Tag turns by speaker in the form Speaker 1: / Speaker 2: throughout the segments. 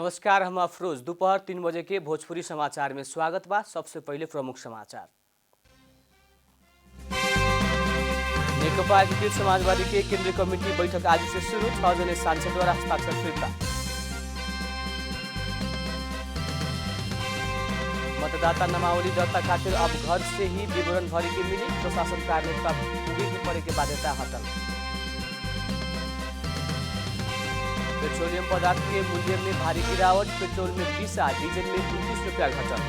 Speaker 1: नमस्कार, हम अफरोज। दोपहर 3 बजे के भोजपुरी समाचार में स्वागत बा। सबसे पहले प्रमुख समाचार। नेकपा एकीकृत समाजवादी के केंद्रीय कमेटी बैठक आज से शुरू। 6 जने सांसद द्वारा हस्ताक्षर फिर्ता। मतदाता नामावली दर्ता खातिर अब घर से ही विवरण भरी के मिली। प्रशासन कार्य तक पुगे के पड़े के बाध्यता हटल। पेट्रोलियम पदार्थ के मूल्य में भारी गिरावट। पेट्रोल में 20, डीजल में 29 रुपया घटल।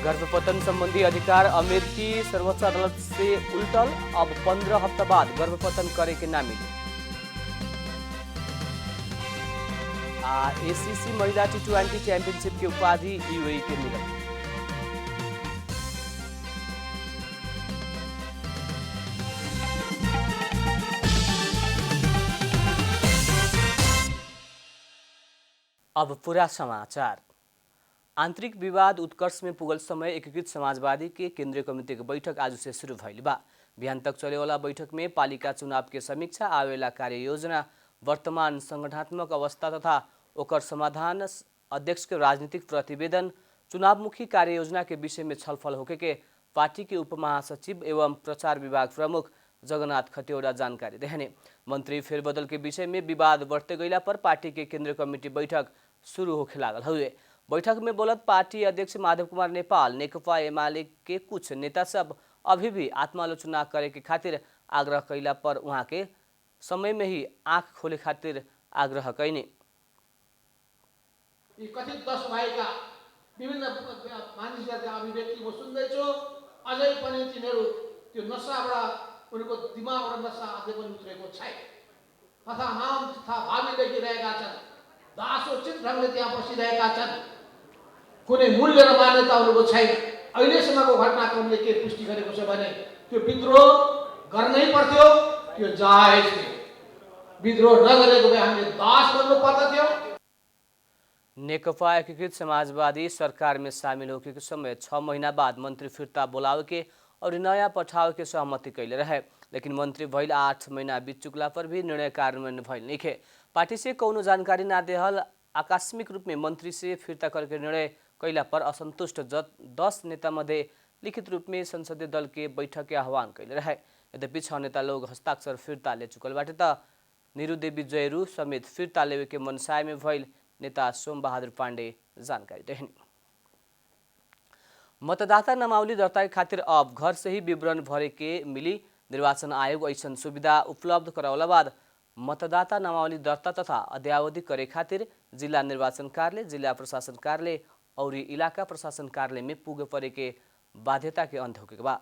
Speaker 1: गर्भपतन संबंधी अधिकार अमेरिकी सर्वोच्च अदालत से उल्टल। अब 15 हफ्ता बाद गर्भपतन करे के ना मिली। एसीसी महिला T20 चैंपियनशिप की उपाधि यूएई के मिलल। अब पूरा समाचार। आंतरिक विवाद उत्कर्ष में पुगल समय एकीकृत समाजवादी के केंद्रीय कमेटी की बैठक आज से शुरू भइल बा। बिहान तक चले वाला बैठक में पालिका चुनाव के समीक्षा, आवेला कार्य योजना, वर्तमान संगठनात्मक अवस्था तथा ओकर समाधान, अध्यक्ष के राजनीतिक प्रतिवेदन, चुनावमुखी कार्य योजना के विषय में छलफल होके के पार्टी के उप महासचिव एवं प्रचार विभाग प्रमुख जगन्नाथ खतिवड़ा जानकारी देहने। मंत्री फेरबदल के विषय में विवाद बढ़ते गईला पर पार्टी के केंद्रीय कमेटी बैठक शुरू होखे लागल हुए। बैठक में बोलत पार्टी अध्यक्ष माधव कुमार नेपाल नेकपा एमाले के कुछ नेता सब अभी भी आत्मालोचना करे के खातिर आग्रह कैला पर उहाँ के समय में ही आंख खोले खातिर आग्रह कैनी।
Speaker 2: कथित 10 भएका विभिन्न मानिसहरूका अभिव्यक्ति म सुन्दैछु। अझै पनि तिनीहरू त्यो नसाबाट उनीहरूको दिमागबाट नसा अझै पनि उत्रेको छैन तथा नाम तथा भावी लेखिरहेका छन्। दासोचित ढङ्गले त्यहाँ बसिरहेका छन्। कुनै मूल्य र मान्यता उनीहरूको छैन। अहिलेसम्मको घटनाक्रमले के पुष्टि गरेको छ भने त्यो विद्रोह गर्नै पर्थ्यो, त्यो जायज थियो। विद्रोह नगरेको भए हामीले दास बन्नु पर्दथ्यो।
Speaker 1: नेकपा एकीकृत समाजवादी सरकार में शामिल होके के समय 6 महीना बाद मंत्री फिर्ता बोलावे के और नया पठावे के सहमति कैले रहे, लेकिन मंत्री भइल 8 महीना बीत चुकला पर भी निर्णय कार्यान्वयन भइल नहीं। पार्टी से कौनो जानकारी ना देहल आकस्मिक रूप में मंत्री से फिर्ता करके निर्णय कैला पर असंतुष्ट 10 नेता मध्ये लिखित रूप में संसदीय दल के बैठक के आह्वान कैले रहे। यद्यपि 6 नेता लोग हस्ताक्षर फिर्ता ले चुकल बाटे त निरुदेवी जयरू समेत फिर्ता लेवे के मनसाय में भइल नेता सोम बहादुर पांडे जानकारी देहनी। मतदाता नामावली दर्ता के खातिर अब घर से ही विवरण भरे के मिली। निर्वाचन आयोग ऐसन सुविधा उपलब्ध करावला बाद मतदाता नामावली दर्ता तथा अद्यावधि करे खातिर जिला निर्वाचन कार्यालय, जिला प्रशासन कार्यालय और इलाका प्रशासन कार्यालय में पुगे परे के बाध्यता के अंत होके बा।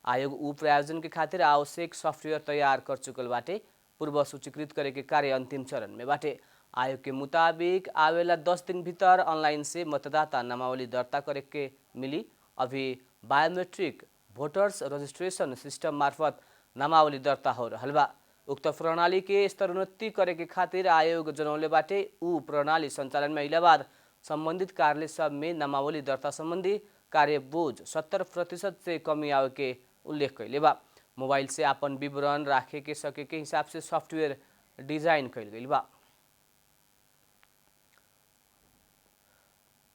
Speaker 1: आयोग ऊ प्रायोजन के खातिर आवश्यक सॉफ्टवेयर तैयार कर चुकल बाटे। पूर्व सूचीकृत करे के कार्य अंतिम चरण में बाटे। आयोग के मुताबिक आवेला 10 दिन भीतर ऑनलाइन से मतदाता नामावली दर्ता करे के मिली। अभी बायोमेट्रिक वोटर्स रजिस्ट्रेशन सिस्टम मार्फत नामावली दर्ता हो रहल बा। उक्त प्रणाली के स्तरोन्नति करे के खातिर आयोग जनौले बाटे ऊ प्रणाली संचालन में अइला बाद संबंधित कार्यालय सब में नामावली दर्ता संबंधी कार्य बोझ 70% से कमी आवे के उल्लेख कैले बा। मोबाइल से अपन विवरण राखे के सके के हिसाब से सॉफ्टवेयर डिजाइन कैल गइल बा।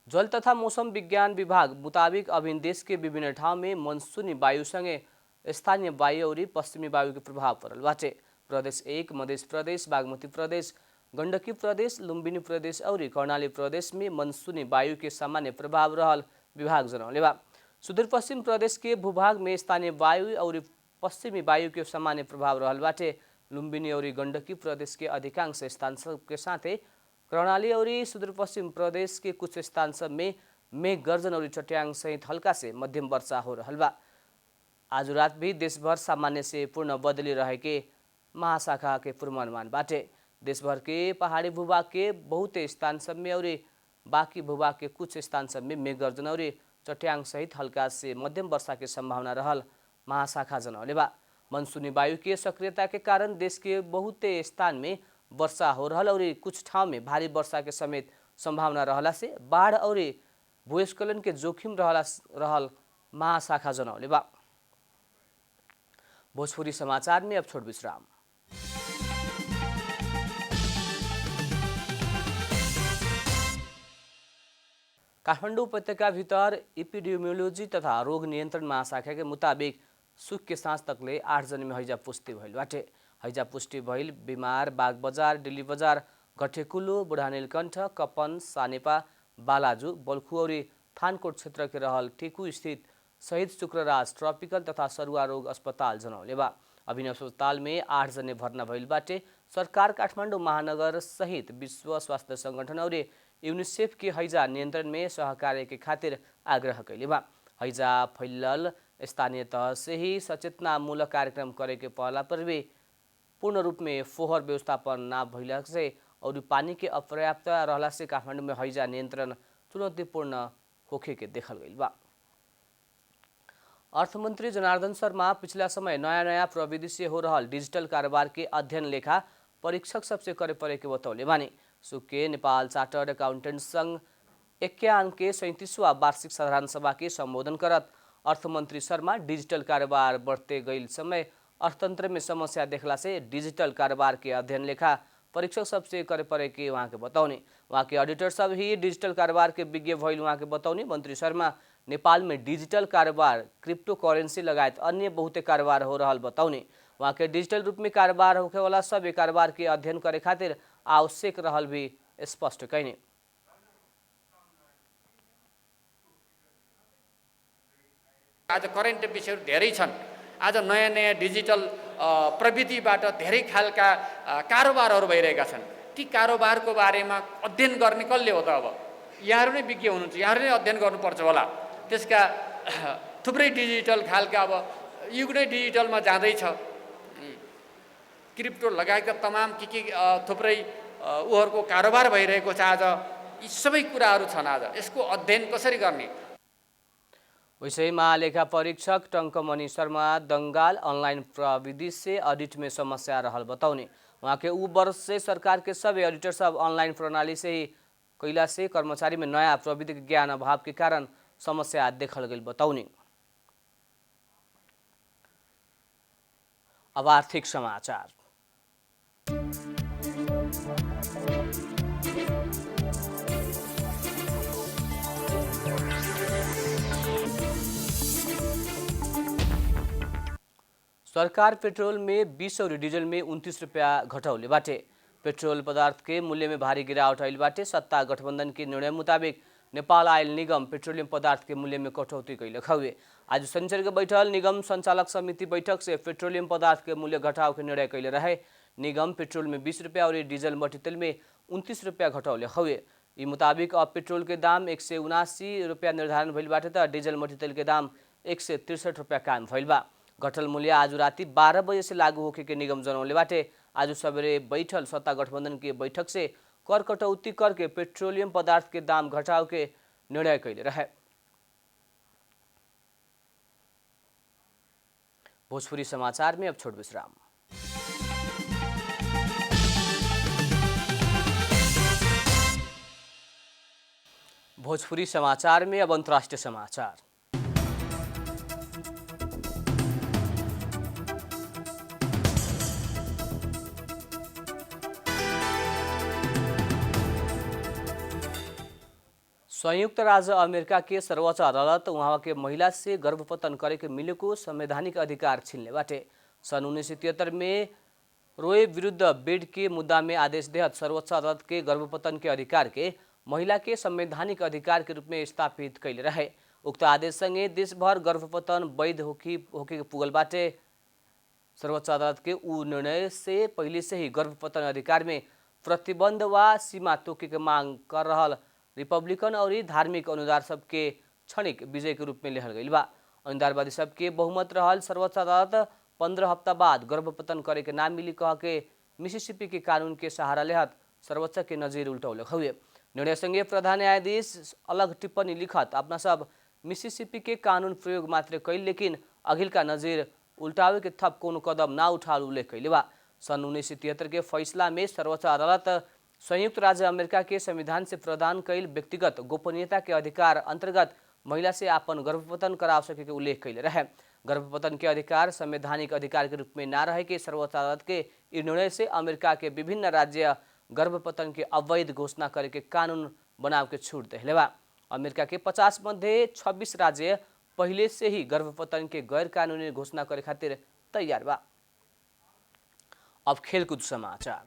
Speaker 1: जल तथा मौसम विज्ञान विभाग मुताबिक अभी देश के विभिन्न ठाउँ में मनसूनी वायु संगे स्थानीय वायु और पश्चिमी वायु के प्रभाव पड़ल बाटे। प्रदेश 1, मध्य प्रदेश, बागमती प्रदेश, गंडकी प्रदेश, लुम्बिनी प्रदेश और कर्णाली प्रदेश में मनसूनी वायु के सामान्य प्रभाव रहल विभाग जनौले बा। सुदूरपश्चिम प्रदेश के भूभाग में स्थानीय वायु और पश्चिमी वायु के सामान्य प्रभाव रहल बाटे। लुम्बिनी और गंडकी प्रदेश के अधिकांश स्थान सब के साथे कर्णाली और सुदूरपश्चिम प्रदेश के कुछ स्थान सब में मेघ गर्जन और चट्याङ सहित हल्का से मध्यम वर्षा हो रहल बा। आज रात भी देशभर सामान्य से पूर्ण बदली रहे के महाशाखा के पूर्वानुमान बाटे। देशभर के पहाड़ी भूभाग के बहुत स्थान सब में और बाकी भूभाग के कुछ स्थान सब में मेघ गर्जन और चट्याङ सहित हल्का से मध्यम वर्षा के संभावना रहल महाशाखा जनौले बा। मनसूनी वायु के सक्रियता के कारण देश के बहुत स्थान में वर्षा हो रहल और कुछ ठाउँ में भारी वर्षा के समेत संभावना रहला से बाढ़ और भूस्खलन के जोखिम रहल महाशाखा जनौले बा। भोजपुरी समाचार में अब छोट विश्राम। काठमाडौँ उपत्यकाभित्र इपिडेमियोलोजी तथा रोग नियन्त्रण महाशाखा के मुताबिक सुख के साँझ तकले 8 जने में हैजा पुष्टि भइल बाटे। हैजा पुष्टि भइल बिमार बाग बजार, डिल्ली बजार, गठेकुलो, बुढा नीलकण्ठ, कपन, सानेपा, बालाजु, बल्खु और थानकोट क्षेत्र के रहल टिकु स्थित शहीद शुक्रराज ट्रपिकल तथा सरुवा रोग अस्पताल जनौले बा। अभिनव अस्पताल में 8 जने भर्ना भइल बाटे। सरकार काठमाडौँ महानगर सहित विश्व स्वास्थ्य संगठन और यूनिसेफ के हैजा नियंत्रण में सहकार्य के खातिर आग्रह कैले बा। हैजा फैलल स्थानीय तह से ही सचेतनामूलक कार्यक्रम करे के पहला पर भी पूर्ण रूप में फोहर व्यवस्थापन ना भइला से और पानी के अपर्याप्त रहला से काठमाडौँ में हैजा नियंत्रण चुनौतीपूर्ण होखे के देखल गइल बा। अर्थमंत्री जनार्दन शर्मा पिछला समय नया प्रविधि से हो रहल डिजिटल कारोबार के अध्ययन लेखा परीक्षक सबसे करे परे के बतौले बानी। सुके नेपाल चार्टर्ड अकाउंटेंट संघ 51 के 37वां वार्षिक साधारण सभा के संबोधन करत अर्थमंत्री शर्मा डिजिटल कारोबार बढ़ते गई समय अर्थतंत्र में समस्या देखला से डिजिटल कारोबार के अध्ययन लेखा परीक्षक सबसे करे परे के वहाँ के बतौनी। वहाँ के ऑडिटर सब ही डिजिटल कारोबार के विज्ञ भइल वहाँ के बतौनी। मंत्री शर्मा नेपाल में डिजिटल कारोबार, क्रिप्टो करेंसी लगायत अन्य बहुते कारोबार हो रहल बतौनी। वहाँ के डिजिटल रूप में कारोबार होखे वाला सब कारोबार के अध्ययन करे खातिर आवश्यक रहल भी स्पष्ट कैनी।
Speaker 3: आज करेन्ट विषयहरू धेरै छन्। आज नयाँ डिजिटल प्रविधिबाट धेरै खालका कारोबारहरू भइरहेका छन्। ती कारोबारको बारेमा अध्ययन गर्ने कसले हो त? अब यहाँहरू नै विज्ञ हुनुहुन्छ, यहाँहरू नै अध्ययन गर्नुपर्छ होला। त्यसका थुप्रै डिजिटल खालका अब युग नै डिजिटलमा जाँदैछ। क्रिप्टो लगायतका तमाम के थुप्रै उहरूको कारोबार भइरहेको छ। आज यी सबै कुराहरू छन्। आज यसको अध्ययन कसरी गर्ने?
Speaker 1: वैसे ही महालेखा परीक्षक टंकमणि शर्मा दंगाल ऑनलाइन प्रविधि से ऑडिट में समस्या रहल बतौनी। वहाँ के उ वर्ष से सरकार के सभी ऑडिटर सब ऑनलाइन प्रणाली से ही कैला से कर्मचारी में नया प्रविधि के ज्ञान अभाव के कारण समस्या देखल गई बतौनी। अब आर्थिक समाचार। सरकार पेट्रोल में 20 और डीजल में 29 रुपया घटौले बाटे। पेट्रोल पदार्थ के मूल्य में भारी गिरावट आइल बाटे। सत्ता गठबंधन के निर्णय मुताबिक नेपाल आयल निगम पेट्रोलियम पदार्थ के मूल्य में कटौती कैलक हवे। आज शनिचर के बैठल निगम संचालक समिति बैठक से पेट्रोलियम पदार्थ के मूल्य घटाव के निर्णय कैले रहे। निगम पेट्रोल में 20 रुपया और डीजल मट्टीतेल में 29 रुपया घटौले हवे। ई मुताबिक अब पेट्रोल के दाम 179 रुपया निर्धारण भइल बाटे त डीजल मट्टीतेल के दाम 163 रुपया कायम भइल बा। घटल मूल्य आज राति 12 बजे से लागू होके के निगम जनौले बाटे। आज सवेरे बैठल सत्ता गठबंधन के बैठक से कर कटौती करके पेट्रोलियम पदार्थ के दाम घटाव के निर्णय कैले रहे। भोजपुरी समाचार में अब छोट विश्राम। भोजपुरी समाचार में अब अंतर्राष्ट्रीय समाचार। संयुक्त राज्य अमेरिका के सर्वोच्च अदालत वहाँ के महिला से गर्भपतन करे के मिलेको संवैधानिक अधिकार छीनले बाटे। सन् 1973 में रोए विरुद्ध वेड के मुद्दा में आदेश देहत सर्वोच्च अदालत के गर्भपतन के अधिकार के महिला के संवैधानिक अधिकार के रूप में स्थापित कैले रहे। उक्त आदेश संगे देशभर गर्भपतन वैध होके पुगल बाटे। सर्वोच्च अदालत के उ निर्णय से पहले से ही गर्भपतन अधिकार में प्रतिबंध व सीमा तोके के मांग कर रहल रिपब्लिकन और धार्मिक अनुदार सबके क्षणिक विजय के रूप में लेहल गई बा। अनुदारवादी सबके बहुमत रहल सर्वोच्च अदालत 15 हफ्ता बाद गर्भपतन करे के नाम मिली कह के मिसिसिपी के कानून के सहारा लेहत सर्वोच्च के नजीर उल्टौलक हुए। निर्णय संगे प्रधान न्यायाधीश अलग टिप्पणी लिखत अपना सब मिसिसिपी के कानून प्रयोग मात्र कैल लेकिन अघिल का नजीर उल्टावे के थप कोनो कदम ना उठाल उल्लेख कैले बा। सन् 1973 के फैसला में सर्वोच्च अदालत संयुक्त राज्य अमेरिका के संविधान से प्रदान कैल व्यक्तिगत गोपनीयता के अधिकार अंतर्गत महिला से आपन गर्भपतन कराव सके के उल्लेख कैले रहे। गर्भपतन के अधिकार संवैधानिक अधिकार के रूप में ना रहे के सर्वोच्च अदालत के निर्णय से अमेरिका के विभिन्न राज्य गर्भपतन के अवैध घोषणा करे के कानून बनाव के छूट देले बा। अमेरिका के 50 मध्ये 26 राज्य पहले से ही गर्भपतन के गैर कानूनी घोषणा करे खातिर तैयार बा। अब खेलकूद समाचार।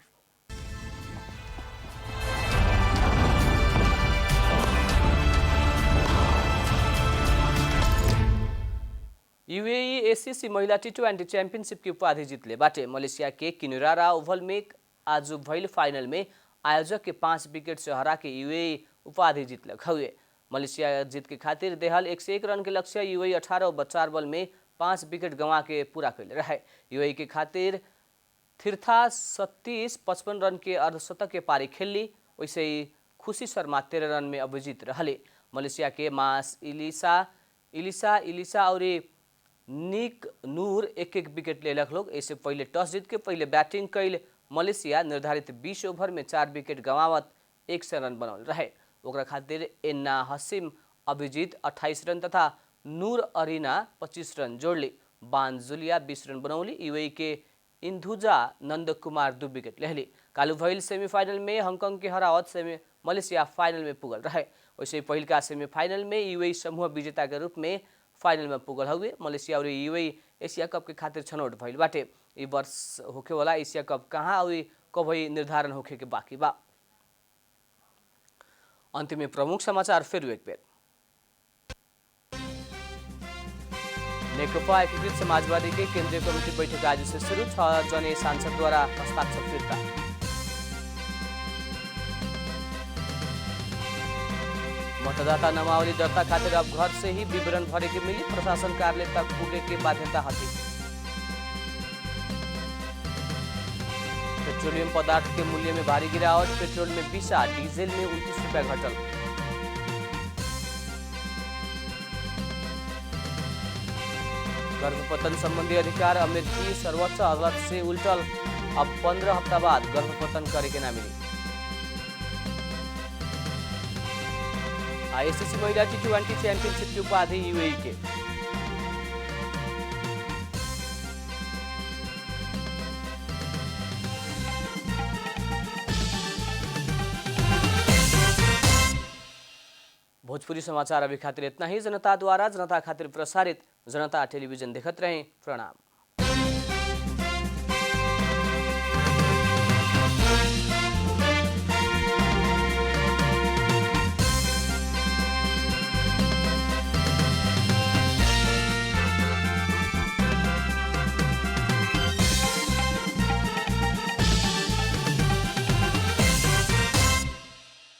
Speaker 1: यूएई एसीसी महिला टी20 चैंपियनशिप की उपाधि जीतले बाटे। मलेशिया के किनुरारा ओवल में आज भइल फाइनल में आयोजक के 5 विकेट से हरा के यूएई उपाधि जीतलक हुए। मलेशिया जीत के खातिर देहल 101 रन के लक्ष्य यूएई 18 ओवर 4 बॉल में 5 विकेट गंवा के पूरा कैले रहे। यूएई के खातिर थिरथा 37-55 रन के अर्धशतक के पारी खेलली। वैसे ही खुशी शर्मा 13 रन में अभिजीत रहले। मलेशिया के मास इलिसा और निक नूर एक विकेट लेलक लोग। इससे पहले टॉस जीत के पहले बैटिंग कैल मलेशिया निर्धारित 20 ओवर में 4 विकेट गंवावत 100 रन बनौल रहे। ओकरा खातिर एन्ना हसीम अभिजीत 28 रन तथा नूर अरीना 25 रन जोड़ली। बान जुलिया 20 रन बनौली। यूएई के इंधुजा नंद कुमार 2 विकेट लेहली। कालू भइल सेमीफाइनल में हांगकांग के हरावत मलेशिया फाइनल में पुगल रहे। वैसे पहिल का सेमीफाइनल में यूएई समूह विजेता के रूप में फाइनल में पुगल हुए। मलेशिया और यूएई एशिया कप के खातिर छनौट भइल बाटे। ई वर्ष होखे वाला एशिया कप कहाँ और कब निर्धारण होखे के बाकी बा। अंत में प्रमुख समाचार फिर एक बेर। नेकपा एकीकृत समाजवादी के केंद्रीय कमेटी बैठक आज से शुरू। 6 जने सांसद द्वारा हस्ताक्षर फिर्ता। मतदाता नामावली दर्ता खातिर अब घर से ही विवरण भरे के मिली। प्रशासन कार्यालय तक पुगे के बाध्यता हटी। पेट्रोलियम पदार्थ के मूल्य में भारी गिरावट। पेट्रोल में 20, डीजल में 29 रुपया घटल। गर्भपतन संबंधी अधिकार अमेरिकी सर्वोच्च अदालत से उल्टल। अब 15 हफ्ता बाद गर्भपतन करे के ना मिली। आईसीसी महिला टी20 चैंपियनशिप की उपाधि यूएई के। भोजपुरी समाचार अभी खातिर इतना ही। जनता द्वारा जनता खातिर प्रसारित जनता टेलीविजन देखत रहें। प्रणाम।